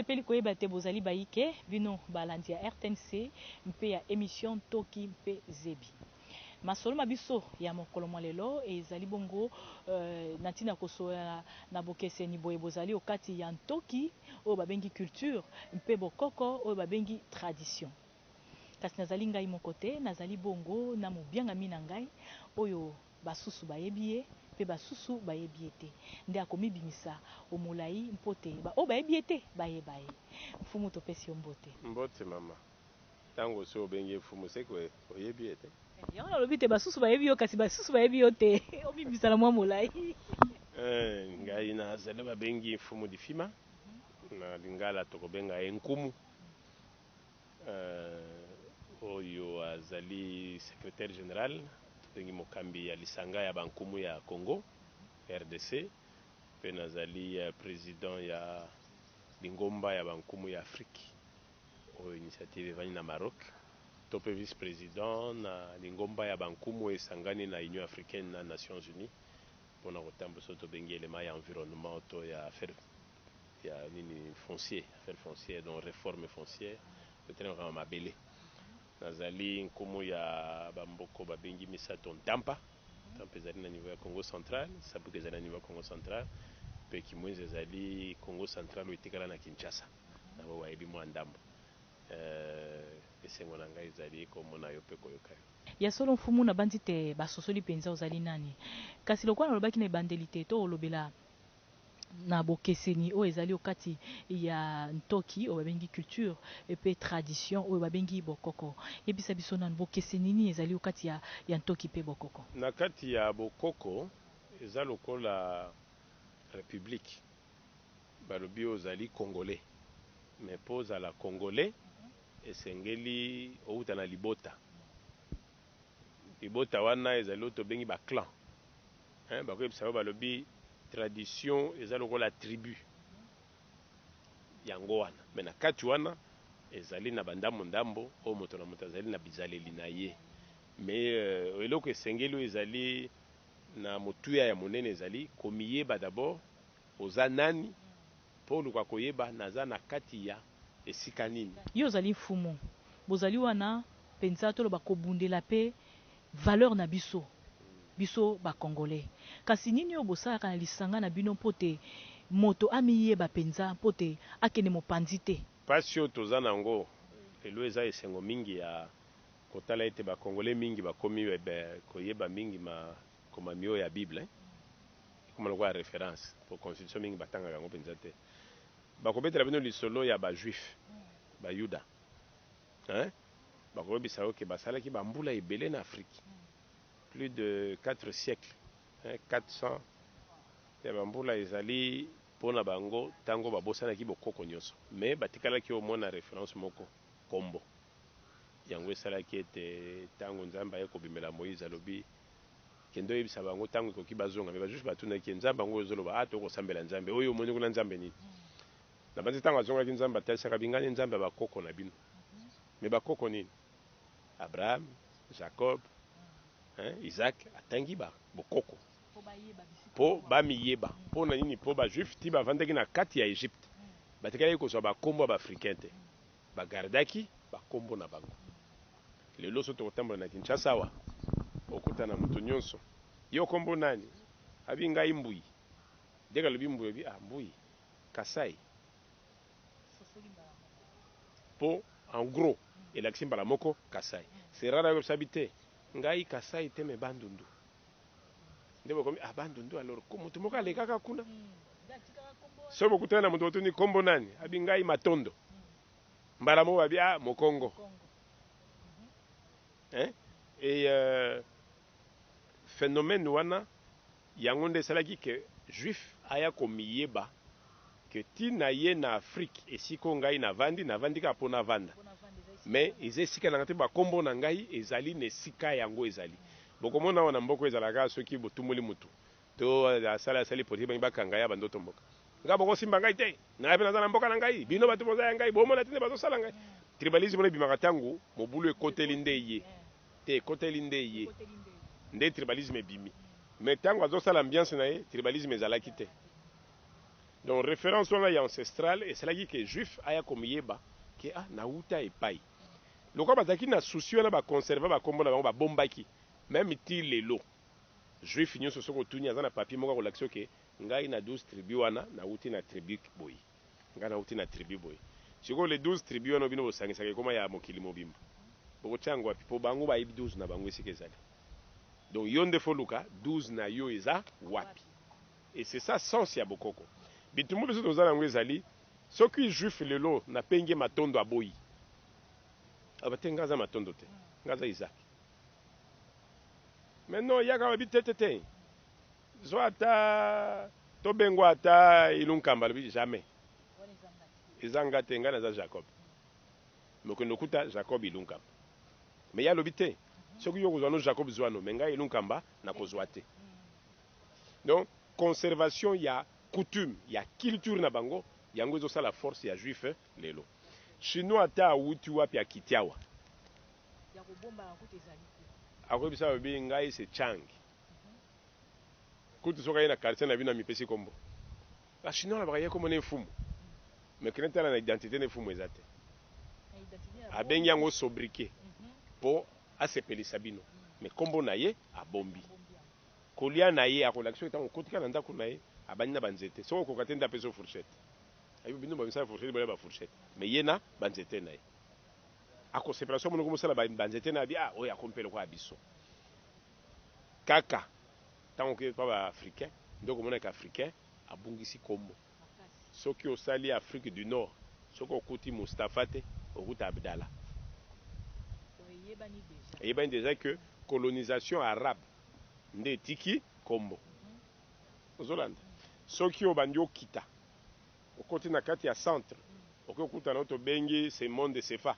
sepeli koyeba te bozali baike bino balandi ya RTNC mpe ya émission Toki mpe Zebi. Masolo mabiso ya mokolo mwa lelo ezali bongo na ntina kosoya na bokeseni boye bozali okati ya ntoki oyo babengi culture mpe bokoko oyo babengi tradition. Kasi nazali ngai moko te, nazali bongo na mobiangami na ngai oyo basusu bayebi ye mpe basusu bayebi ye te. Nde akomibimisa omolai mpote oyo bayebi ye te bayeba ye. Mfumu topesi yo mbote. Mbote mama. Tango so obengi mfumu seko oyebi ye te. Yango nalobi te basusu bayebi yo kasi basusu bayebi yo te. Omibimisa na mwa molai. Ngai nazali babengi mfumu difima. Na lingala tokobenga enkumu. Oyo azali secrétaire général tobengi mokambi ya lisanga ya bankumu ya Congo RDC pe nazali président ya lingomba ya bankumu ya Afrique oyo initiative evani na Maroc to pe vice président na lingomba ya bankumu esangani na Union africaine na Nations Unies pona kotambusa tobengi elema ya environnement to ya affaire ya nini foncier affaire foncière donc réforme foncière peut-être kama mabele nazali nkumu ya bamboko babengi misato ntampa ntampa ezali na niveau ya Congo central sabuka ezali na niveau ya Congo central pe kimwenzi ezali Congo central oyo etikala na Kinshasa nabo bayebi mwa ndambo esengo na ngai ezali komona yo mpe koyoka yo ya solo mfumu na bandi te basosoli mpenza ozali nani kasi lokola nalobaki na ebandeli te to olobela na bokeseni oyo ezali okati ya ntoki oyo babengi culture epe tradition oyo babengi bokoko yebisa biso nani bokeseni nini ezali okati ya ntoki pe bokoko na kati ya bokoko eza lokola république balobi ozali congolais mais po ozala congolais esengeli outa na libota wana ezali oyo tobengi baclan bakoyebisa yo balobi tradition eza lokola tribu yango wana me na kati wana ezali na bandambo oyo moto na moto azali na bizaleli na ye me eloko esengeli oyo ezali na motuya ya monene ezali komiyeba d'abord oza nani mpo oluka koyeba naza na kati ya esika nini yo ozali mfumu bozali wana mpenza toloba kobundela pe valeur na biso bakongolais kasi nini oyo bosalaka na lisanga na bino mpo te moto amiyeba mpenza mpo te akende mopanzi te mpasi oyo toza nango lelo eza esengo mingi ya kotala ete bakongolais mingi bakomi koyeba mingi makomami oyo ya bible ekoma lokola référence po constitution mingi batangaka yango mpenza te bakobetela bino lisolo ya bajuif bayuda bakoyebisa yo ke basalaki bambula ebele na Afrique plus de 4 siècles 400 ya bambula ezali mpona bango ntango babosanaki bokoko nyonso me batikalaki omona référence moko kombo yango esalaki ete ntango nzambe aye kobimela Moïse alobi kende oyebisa bango ntango ekoki bazonga me bajuif batunaki nzambe yango ezoloba tokosambela nzambe oyo omoni kuna nzambe nini na banzi ntango azongaki nzambe atalisaka bingani nzambe ya bakoko na bino me bakoko nini Abraham Jacob Isaac atangi bokoko po bamiyeba mpo na nini mpo bajuif ti bavandaki na kati ya Egypte batikali kozwa bakombo ya baafricain te bagardaki bakombo na bango lelo so tokotambola na Kinshasa awa okutana moto nyonso yo kombo nani abi ngai mbui deka lobi mbui abi mbui Kasai po en gros elakisi mbala moko Kasai c'est rare yo sabi te ngai Kasai te me bandundu nde bokomi bandundu alors ko moto moko alekaka kuna so bokutana na moto otuni kombo nani abi ngai Matondo mbala mo abi Mokongo phénomène wana yango nde esalaki ke juif aya komiyeba ke tina ye na Afrique esiko ngai navandi kaka mpo navanda me eza esika nanga te bakombo na ngai ezali na esika yango ezali bokomona wana mboko ezalaka soki botumoli mutu to asali politique bangi bakanga ya bandoto mboka nga bokosimba ngai te ngai mpe naza na mboka na ngai bino bato boza ya ngai bomona te nde bazosala ngai tribalisme wana ebimaka ntango mobulu ekoteli nde ye te ekoteli nde ye nde tribalisme ebimi me ntango azosala ambiance na ye tribalisme ezalaki te Donc référence wana ya ancestral esalaki ke juif aya komiyeba ke nauta epai lokwa bazalaki na susi wana baconserve bakombo na bango babombaki même ti lelo juif nyonso soki otuni aza na papier moko akolakisa ke ngai na 12 tribu wana nauti na tribu boye ngai nauti na tribu boye sikoyo le 12 tribu wana bino bosangisaka ekoma ya mokili mobimba bokotia yango wapi mpo bango bayebi 12 na bango esika ezali donc yo nde foluka 12 na yo eza wapi et c'est ça sens ya bokoko bitumbu biso toza nango ezali soki juif lelo napengi matondo aboyi abate nga aza matondo te nga aza Isaac maintenant yaka babi te zo ata tobengwa ata ilunkamba lobi jamais eza nga te nga naza Jacob mokendo okuta Jacob ilunkamba mais ya lobi te soki yo kozwa no Jacob zwano mais nga ilunkamba nakozwa te donc conservation ya coutume ya culture na bango yango ezosala force ya juif lelo chinois ata awuti wapi akiti awa akoyebisa babi ngai se chang kutu soki aye na quartier na bino na mipesi kombo bachinois labaka ye kombo na efumu mais kene tala na identité na efumu eza te abengi yango sobriquet mpo asepelisa bino mais kombo na ye abombi kolia na ye akolakisa soki ntango okotika na ndako na ye abandi na banzete soki okoka te nde apesa fourchette ayebi bino bamisala fourchette bolia bafourchette mais ye na banzete na ye akosepela so monoko mosala banzete na ye oyo akompele kwa biso kaka ntango oke pa baafricain nde okomonaka africain abungisi kombo soki osali Afrique du Nord soki okuti Mustapha te okuta Abdallah eyebani déjà que colonisation arabe nde etiki kombo ozolanda soki obandi okita okoti na kati ya centre okoki okutana tobengi ce monde sefa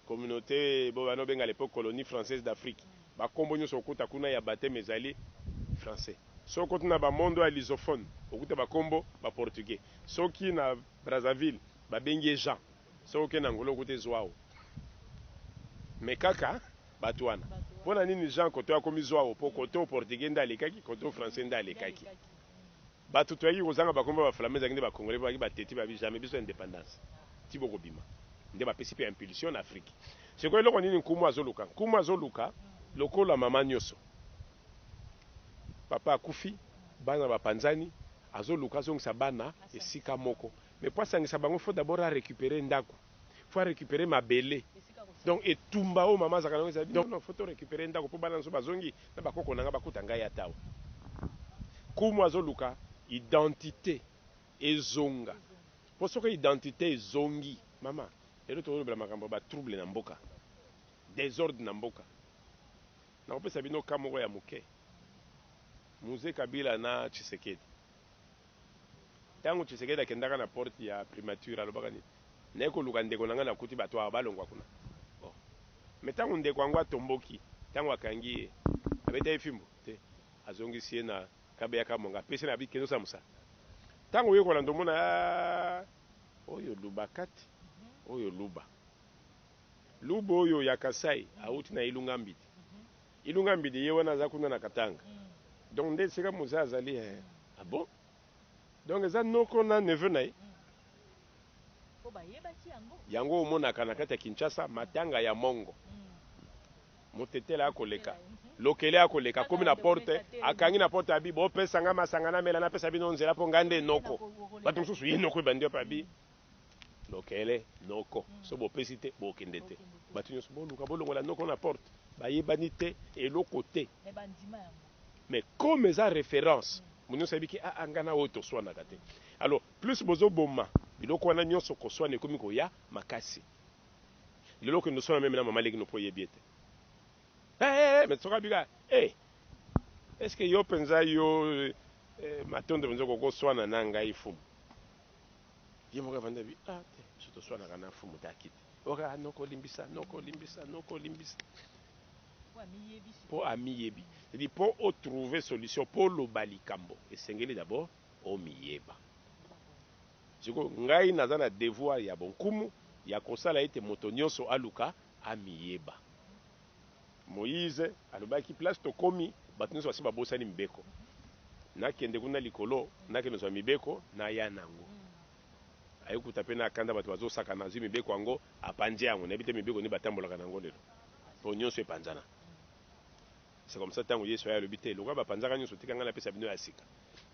communauté bobana obenga à l'époque colonie française d'Afrique bakombo nyonso okuta kuna ya baptême ezali français soki okoti na bamondo ya lusophone okuta bakombo baportugais soki na Brazzaville babengi Jean soki oke na ngolo okuta Zwao mais kaka bato wana mpona nini Jean koto akomi Zwao mpo koto portugais nde alekaki koto français nde alekaki bato toyaki kozanga bakombo baflamé ezalaki nde bakongolais baki bateti babi jamais biso indépendance ti bokobima nde bapesi mpe impulsion na Afrique sikoyo eloko nini nkumu azoluka lokola mama nyonso papa akufi bana bapanzani azoluka azongisa bana esika moko mais po asangisa bango faut d'abord arécupérer ndako faut arécupérer mabele donc etumba oyo mama azaka nango ezali donc faut récupérer ndako mpo bana nyonso bazongi na bakoko nanga bakuta ngai atawa kumu azoluka identité ezonga mpo soki identité ezongi mama lelo tokolobela makambo batrouble na mboka désordre na mboka nakopesa bino ka moko ya moke Mzee Kabila na Tshisekedi ntango Tshisekedi akendaka na porte ya primature alobaka nini naye koluka ndeko na ngai nakuti bato awa balongwa kuna mais ntango ndeko yango atomboki ntango akangi ye abeta ye fimbo te azongisi ye na kabeya kamonga apesi na bikende osala mosala ntango oyekola ndomona oyo luba kati oyo luba oyo ya Kasai auti na Ilunga Mbidi Ilunga Mbidi ye wana aza kuna na Katanga donc nde sika moza azali bon donc eza noko na neveu na ye yango omonaka na kati ya Kinshasa matanga ya mongo motetela akoleka lokele akoleka komi na porte akangi na porte abi bopesanga masanga na mela napesa bino nzela mpo ngai nde noko bato mosusu ye noko ebandi yo pabi lokele noko so bopesi te bokende te bato nyonso boluka bolongola noko na porte bayebani te eloko te mais comme eza référence nyonso ayebiki anga na oyo toswanaka te alors plus bozoboma biloko wana nyonso koswana ekomi koya makasi lelo okende oswana meme na mama leki no mpo oyebi ete mais soki abika est ce que yo mpenza yo matondo mpenza kokoswana na ngai fumu ye moko avanda bi te biso toswanaka na fumu te akite oka nokolimbisa mpo amiyebi cedi mpo otrouve solution mpo oloba likambo esengeli d'abord omiyeba siko ngai naza na devoir ya bonkumu ya kosala ete moto nyonso aluka amiyeba Moïse alobaki place tokomi bato nyonso basi babosani mbeko nakende kuna likolo nakende zwa mibeko naya nango ayekuta pe nakanda bato bazosaka na zwi mibeko yango apanje yango nayebi te mibeko ni batambolaka nango lelo po nyonso epanzana. C'est comme ça ntango yesu aya alobi te lokwa bapanzaka nyonso tika ngai napesa bino ya sika,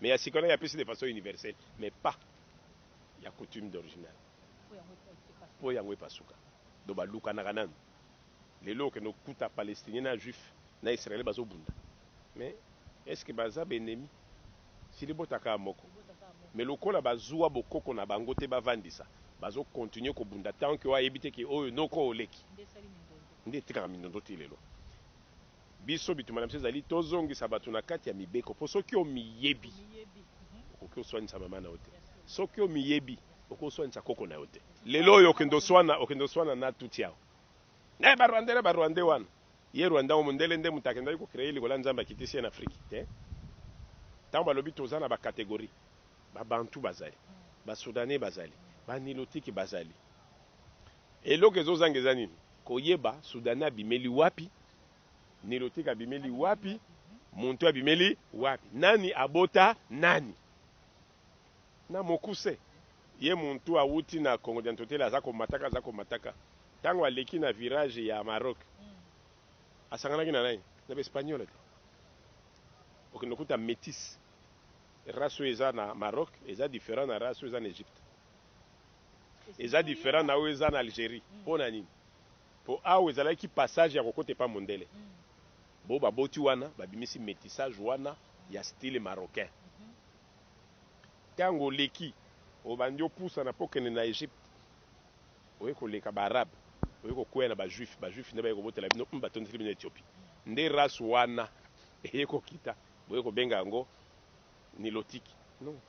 mais ya sika wana yapesi de façon universelle, mais pas ya coutume d'original po yango epasuka do balukanaka nanu. Lelo okende okuta palestinien na juif na israele bazobunda, mais est ce que baza baennemi sili botaka moko, mais lokola bazwa bokoko na bango te bavandisa bazokontinue kobunda tant ke oyebi te ke oyo noko oleki nde etikaka mindondo ti lelo. Biso bituma na biso ezali tozongisa bato na kati ya mibeko po soki omiyebi okoki oswanisa mama na yo te, soki omiyebi okoki oswanisa koko na yo te. Lelo oyo okende oswana na tuti yawo barwande wana ye rwanda o mondele nde moto akendaki kokreye likola nzambe akitisi ye na afrike te. Ntango balobi toza na bakategori, babantu bazali, basudane bazali, banilotiki bazali, eloko ezozanga eza nini? Koyeba sudane abimeli wapi, nilotiki abimeli wapi, muntu abimeli wapi, nani abota nani na mokuse. Ye muntu awuti na Congo Diantotela aza komataka ntango aleki na virage ya Maroc asanganaki na nani? Na baespagnol te. okende okuta métis, race oyo eza na Maroc eza différent na race oyo eza na Egypte, eza différent na oyo eza na Algérie. Mpo na nini? Po awo ezalaki passage ya kokota epa mondele, bo baboti wana babimisi métissage wana ya style marocain. Ntango oleki obandi opusa na pokende na Egypte, oye koleka baarabe, oye kokwea na bajuif nde baye kobotela bino batondiseli bino Ethiopie. Nde race wana eye kokita boye kobenga yango nilotiki. Non,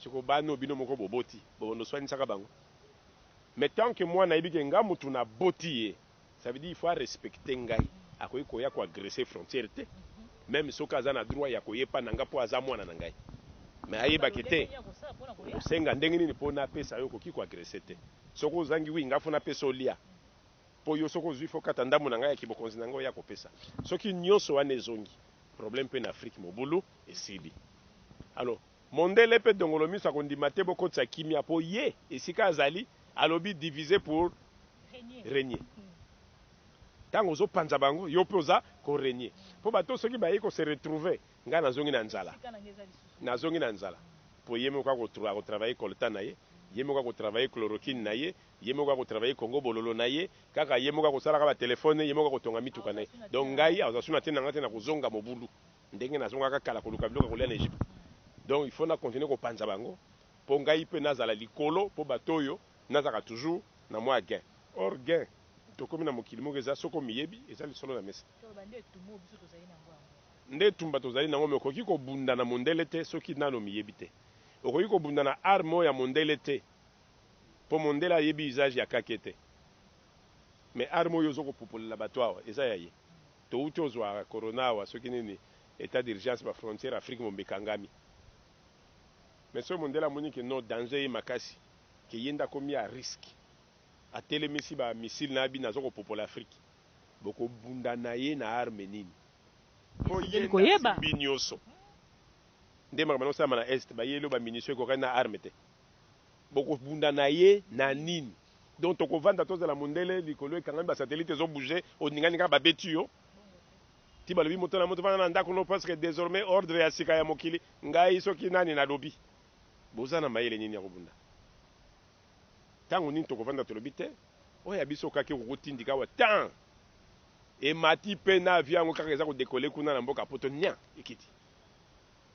siko bano bino moko boboti bobondo swanisaka bango. Mais tant que moi nayebi ke nga mutu na boti ye, ça veut dire il faut respecter ngai, akoyi koya ko agresser frontière te, même soki aza na droit ya koyepa na nga po aza mwana na ngai. Mais ayebaki te osenga ndenge nini mpo napesa yo koki koagrese te. Soki ozangi wi nga fo napesa olia po yo soki ozwi fo kata ndambo na ngai ya kibokonzi na ngai oya kopesa. Soki nyonso wana ezongi problème mpe na Afrique mobulu esili. Alors mondele mpe dongolo miso akondima te bokotisa kimia po ye esika azali alobi diviser pour régner. Ntango ozopanza bango yo mpe oza korégner po bato soki baye kose retrouver ngai nazongi na nzala po ye moko akotravaille coltan na ye, ye moko akotravaille chloroquine na ye, ye moko akotravaille kongo bololo na ye, kaka ye moko akosalaka batelefone, ye moko akotonga mituka na ye. Donc ngai azasuna te nanga te na kozonga mobulu ndenge nazongaka kala koluka biloko kolia na Egypte. Donc il faut na continuer kopanza bango po ngai mpe nazala likolo po bato oyo nazaka toujours na mwa gain. Or gain tokomi na mokili moko eza soko miyebi eza lisolo na mesa. Nde tumba tozali nango me okoki kobunda na mondele te soki nano miyebi te. Okoki kobunda na arme ya mondele te po mondele ayebi usage ya kake te. Mais arme oyo ozokopopolela bato awa eza ya ye. Touti ozwa corona awa soki nini état d'urgence ba frontière Afrique mombekangami. Mais so mondele amoni ke no danger ye makasi ke yenda komi a risque atelemisi ba missile na bi nazo kopopola Afrique. Boko bunda na ye na arme nini? Po yenda binyoso. Nde makabano sama na est ba yelo ba munition ko na arme te. Boko bunda na ye na nini? Donc toko vanda toza la mondele likolo ekanga ba satellite zo bouger oningani ka ba betu yo. Ti balobi moto na moto vana na ndako no parce que désormais ordre ya sika ya mokili ngai soki nani na lobi. Boza na mayele nini ya kobunda. Tango nini toko vanda to lobi te. Oya biso kake ko tindika wa tan. E mati pe na avion ngo kaka eza ko décoller kuna na mboka poto nya ekiti.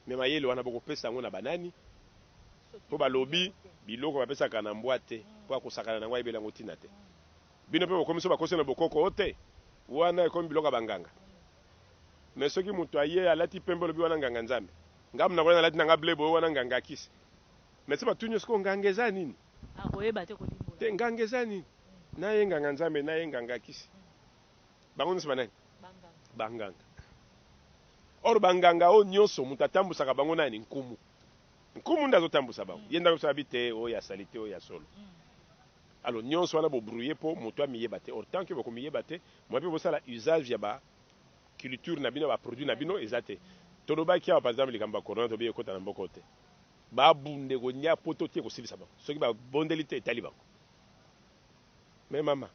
Me mayele wana boko pesa ngo na banani. Po balobi biloko bapesaka na mbwate po akosakana na ngwa ibela ngo tina te. Bino pe bokomiso bakose na bokoko ote. Wana ekomi biloko banganga. Mais soki mutu aye alati pembe lobi wana nganga nzambe. Ngam na wana alati na blebo wana nganga kisi. Mais seba tunyo siko ngangeza nini? Akoyeba te kolimbola. Te ngangeza nini? Na ye nganga nzambe na ye nganga kisi. Bango nisema nani? Banganga. Or banganga o nyonso mutatambusaka bango nani nkumu. Nkumu ndazo tambusa bango. Yenda ko sabite o ya salite o ya solo. Alors nyonso wana bo brouiller po mutu amiyeba te. Or tant que boko miyeba te, moi pe bosala usage ya ba culture na bino ba produit na bino ezate. tolobaki awa par exemple likambo ya corona tobi ekota na mboka te babunde konia poto tie kosilisa bango soki babondeli te etali bango me mama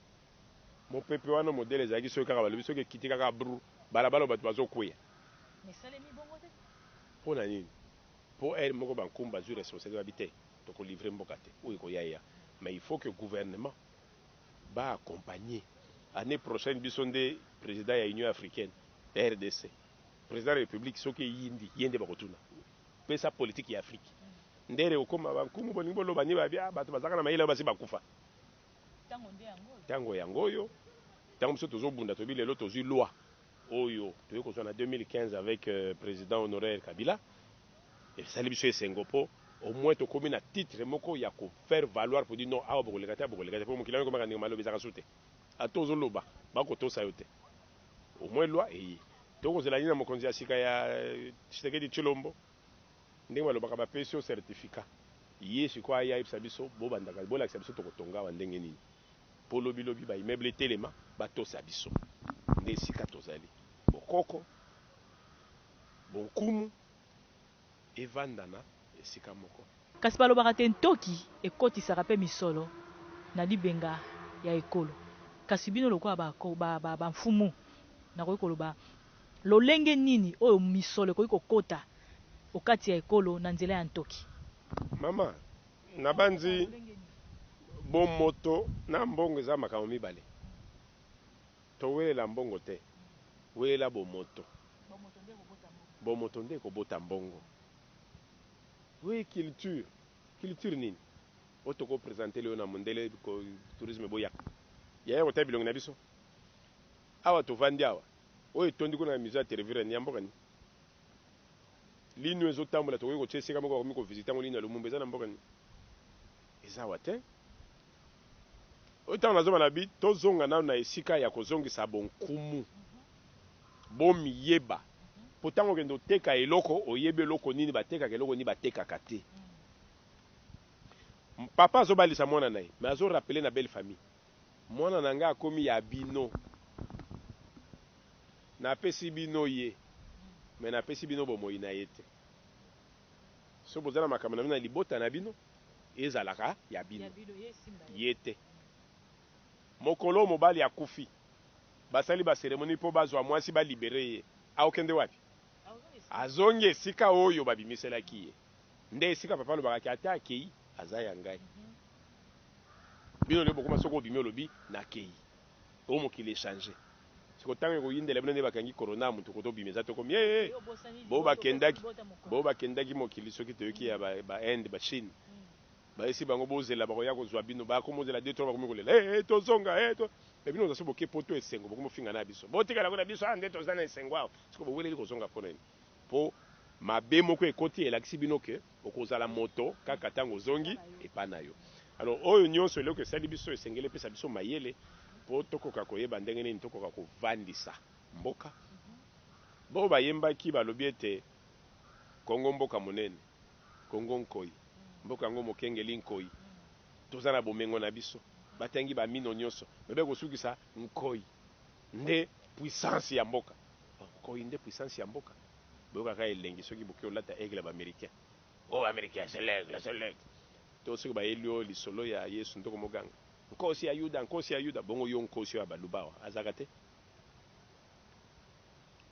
mopepe wana modele ezalaki soki kaka balobi soki ekiti kaka bru balabala bato bazokweya mpo na nini mpo ere moko bankumu bazwi responsabilité babi te tokolivre mboka te oyo ekoyaya mais il faut que gouvernement baaccompagner année prochaine biso nde président ya union africaine ya RDC président de la république soki eyindi ye nde bakotuna pesa politique ya afrique ndere okoma bankumu bolingi boloba ni babia bato bazalaka na mayele basi bakufa ntango yango oyo ntango biso tozobunda tobi lelo tozwi loi oyo toyei kozwa na 2015 avec président honoraire Kabila esali biso esengo mpo au moins tokomi na titre moko ya kofaire valoir pour dire non awa bokoleka te bokoleka te mpo mokili wana komaka ndenge malobi ezaka so te ata ozoloba bakotosa yo te au moins loi eye tokozela nini na mokonzi ya sika ya Tshisekedi Tshilombo ndenge balobaka bapesi yo certificat ye sikoyo aya ayebisa biso bobandaka bolakisa biso tokotonga awa ndenge nini mpo lobilobi baimmeuble etelema batosa biso nde esika tozali bokoko bonkumu evanda na esika moko kasi balobaka te ntoki ekotisaka mpe misolo na libenga ya ekolo kasi bino lokola bamfumu nakoki koloba lolenge nini oyo misolo ekoki kokota okati ya ekolo na nzela ya ntoki mama na banzi bomoto na mbongo eza makambo mibale towelela mbongo te welela bomoto nde ekobota mbongo we culture nini oyo tokopresentele oyo na mondele tourisme boyaka yaya kotala bilongi na biso awa tovandi awa oyo etondi kuna na musée ya televire ni ya mboka nini lino ezotambola tokoki kotia esika moko bakomi kovisite yango lino ya lumumba eza na mboka nini eza awa te oyo ntango nazomana bi tozonga nano na esika ya kozongisa bonkumu bomiyeba po ntango okende oteka eloko oyebi eloko nini batekaka eloko nini batekaka te papa azobalisa mwana na ye me azorapele na belle famille mwana na ngai akomi ya bino napesi bino ye me napesi bino bomoi na ye te so boza na makambo na bino na libota na bino ezalaka ya bino ye te mokolo mobali akufi basali baseremoni mpo bazwa mwasi balibere ye aokende wapi azongi esika oyo babimiselaki ye nde esika papa alobakaki ate akei aza ya ngai bino nde bokoma soki obimi olobi nakei oyo mokili echange siko ntango ekoyindela bino nde bakangi korona mutu koto obimi eza tokomi bo bakendaki mokili soki toyoki ya bainde bachine baesi bango bozela bakoya kozwa bino bakomozela de to bakomi kolela tozonga me bino oza so boke poto esengo bokomi ofinga na biso botikala kuna biso nde toza na esengo awa siko boweleli kozonga mpo nini mpo mabe moko ekoti elakisi bino ke okozala moto kaka ntango ozongi epa na yo alors oyo nyonso eloko esali biso esengeli epesa biso mayele mpo tokoka koyeba ndenge nini tokoka kovandisa mboka bo bayembaki balobi ete kongo mboka monene kongo nkoi mboka yango mokengeli nkoi toza na bomengo na biso batangi bamino nyonso mebe kosukisa nkoi nde puissance ya mboka nkoi nde puissance ya mboka boyokaka elengi soki boke olata aigle baaméricain américain c'est l'aigle to soki bayeli oyo lisolo ya yesu ndoko moganga nkosi ya yuda bongo yo nkosi oyo ya balubawa azaka te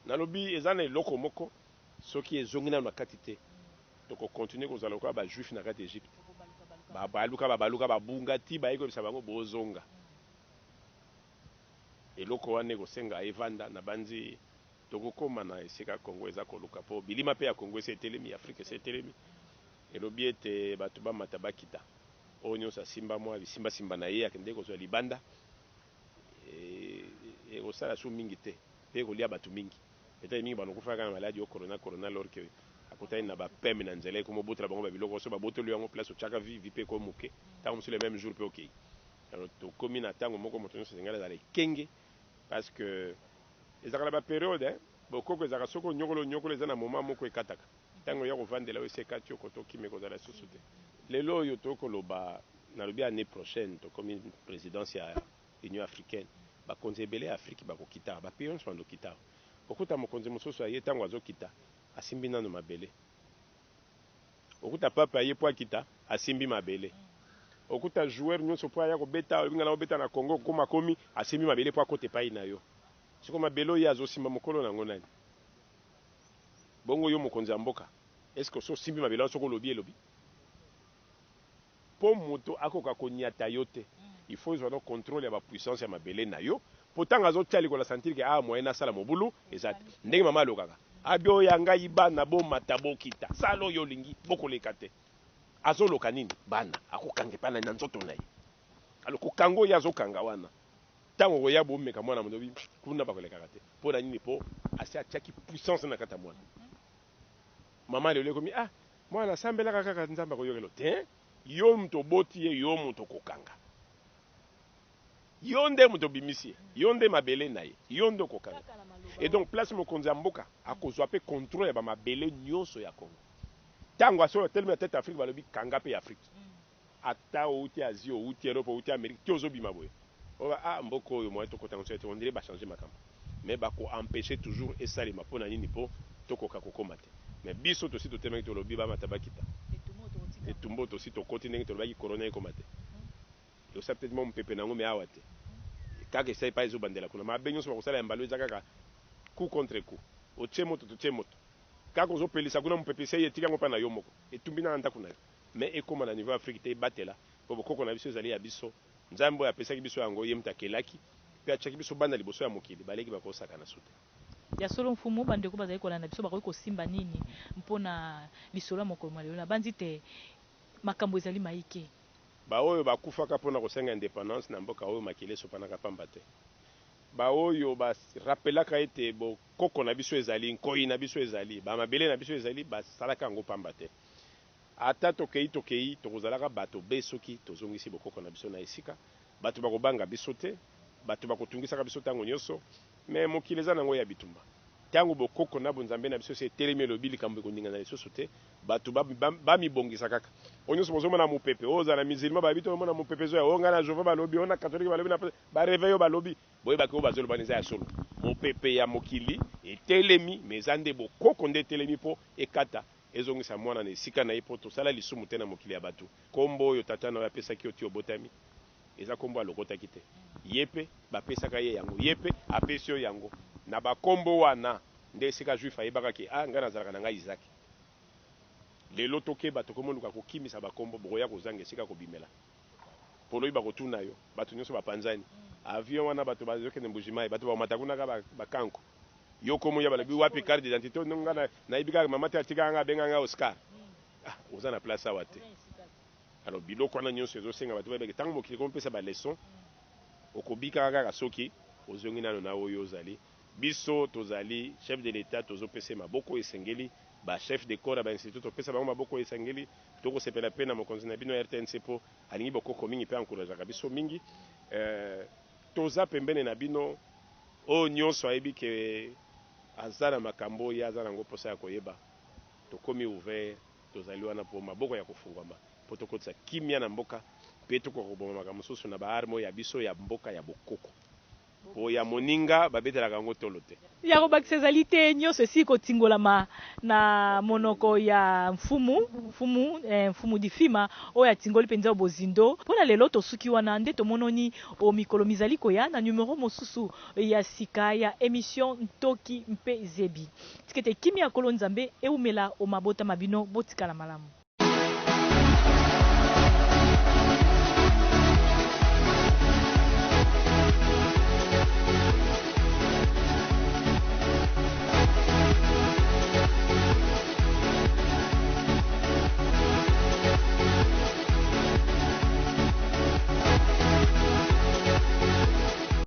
nalobi eza na eloko moko soki ezongi nano na kati te tokokontinue kozala lokola bajuif na kati Egypte babaluka babunga ti bayekobisa bango bozonga eloko wana ekosenga evanda na banzi tokokoma na esika Kongo eza koluka mpo bilima mpe ya Kongo esi etelemi Afrique esi etelemi elobi ete bato bamata bakita oyo nyonso asimba mwa bisimbasimba na ye akende kozwa libanda ekosala so mingi te mpe ekolia bato mingi etali mingi banokufaka na maladi o corona lorke akutani na bapeme na nzela ekomobotela bango babiloko so babotoli yango place otyaka vivi mpe ekomoke ntango mosu le même jour mpe okei alors tokomi na ntango moko moto nyonso ezengala ezala ekenge parce que ezalaka na baperiode bokoko ezalaka soki onyokolo eza na moma moko ekataka ntango ya kovandela oyo esi ekati oko tokimi ekozala susu te lelo oyo tokoloba nalobi année prochaine tokomi présidence ya union africaine bakonzi ebele ya afrique bakokita bapeyi nyonso bandokita okuta mokonzi mosusu aye ntango azokita asimbi nano mabele. Okuta papa ye po akita asimbi mabele. Okuta joueur nyonso po ya kobeta olinga na obeta na Congo koma komi asimbi mabele po akote pai na yo. Siko mabelo ya zo simba mokolo nango nani. Bongo yo mokonzi ya mboka. Est-ce que so simbi mabele soko lobi elobi? Po moto akoka konyata yo te. Il faut avoir contrôle ya ba puissance ya mabele na yo. Pourtant azo tali ko la sentir que moyen na sala mobulu ezat. Ndenge mama lokaka. Abio yanga ibana bo matabo kita. Salo yo lingi boko lekate. Azo lokanini bana akokange pana na nzoto na ye. Alors ko kango ya zo kanga wana. Tango ya bo meka mwana modobi kuna bakolekaka te. Po na nini po asi atiaki puissance na kata mwana. Mama lelo komi mwana sambela kaka nzamba ko yokelo te. Yo mto boti ye yo mto kokanga. Yonde muto bimisi, yonde mabele na ye, yonde kokanga. Et donc place mokonzi ya mboka akozwa pe contrôle ya ba mabele nyonso ya Congo. Tango aso tellement tête Afrique balobi kanga pe Afrique. Ata outi Asie, outi Europe, outi Amérique, tozo bima boye. Oba mboko oyo moyo tokota nso on dirait ba changer makambo. Mais ba ko empêcher toujours esali mapona nini po tokoka kokoma te. Mais biso to sito tellement to lobi ba matabakita. Et tumbo to sito koti ndenge to lobi corona ekoma te. Yo sa peut-être mon pepe nango me awate. Kaka sai pa ezobandela kuna mabenyo so bakosala yambalo ezaka ka coup contre coup. O tchemoto to tchemoto. Kaka ozo pelisa kuna mpepe sai etika ngo pa na yo moko. Etumbi na ndako na yo. Mais ekoma na niveau Afrique te batela. Po bokoko na biso ezali ya biso. Nzambo ya pesa ki biso yango ye mtakelaki. Pe achaki biso banda liboso ya mokili baleki bakosaka na sute. Ya solo mfumu bandeko bazali kolanda biso bakoki kosimba nini mpona lisolo mokolo malelo na banzite makambo ezali maike. Ba oyo bakufaka pona kosenga indépendance na mboka oyo makile sopanaka pamba te. Ba oyo ba rappelaka ete bo koko na biso ezali nkoi na biso ezali ba mabele na biso ezali ba salaka ngo pamba te. Ata tokei tokozalaka bato besoki tozongisi bo koko na biso na esika bato bakobanga biso te bato bakotungisaka biso tango nyonso mais mokile eza nango ya bitumba. Tango bokoko na bonzambe na biso se telemi lobi likambo koninga na lisusu te bato ba mibongisa kaka onyoso bozo mona mopepe oza na musulman ba bito mona mopepe zo ya onga na jova balobi ona catholique balobi na ba réveil balobi boye ba ko bazolo baniza ya solo mopepe ya mokili etelemi mezande bokoko nde telemi po ekata ezongisa mwana na esika na ipo to sala lisumu te na mokili ya bato kombo oyo tata na ya pesa ki oti obotami eza kombo alokota kite yepe ba pesa ka ye yango yepe apesio yango na bakombo wana nde esika juif ayebaka ke nga nazalaka na ngai Isaac lelo tokeba tokomoluka kokimisa bakombo bokoya kozanga esika kobimela poloyi bakotuna yo bato nyonso bapanzani avion wana bato bazokende mbujimai bato bamatakunaka bakanko yo komo ya balobi wapi carte d'identité nga nayebi kaka mama te atikaka nga abenganga Oscar oza na place awa te alors biloko wana nyonso ezosenga bato bayebeke ntango mokili komopesa baleson okobikaka kaka soki ozongi nano na oyo ozali biso tozali chef de l'état tozopesa maboko esengeli ba chef de corps ba institut topesa bango maboko esengeli tokosepela pe na mokonzi na bino RTNC po alingi bokoko mingi pe encourageaka biso mingi toza pembene na bino oyo nyonso ayebi ke aza na makambo ya aza nango mposa ya koyeba tokomi ouvert tozali wana po maboko ya kofungwama po tokotisa kimia na mboka pe tokokoboma makambo mosusu na baarme ya biso ya mboka ya bokoko po ya moninga babetelaka yango tolo te ya kobakisa ezali te nyonso esi kotingolama na monoko ya mfumu difima oyo atingoli mpenza bozindo mpona lelo tosuki wana nde tomononi mikolo mizali koya na numero mosusu ya sika ya émission Ntoki mpe Zebi tikete kimi ya kolo nzambe eumela omabota mabino botikala malamu.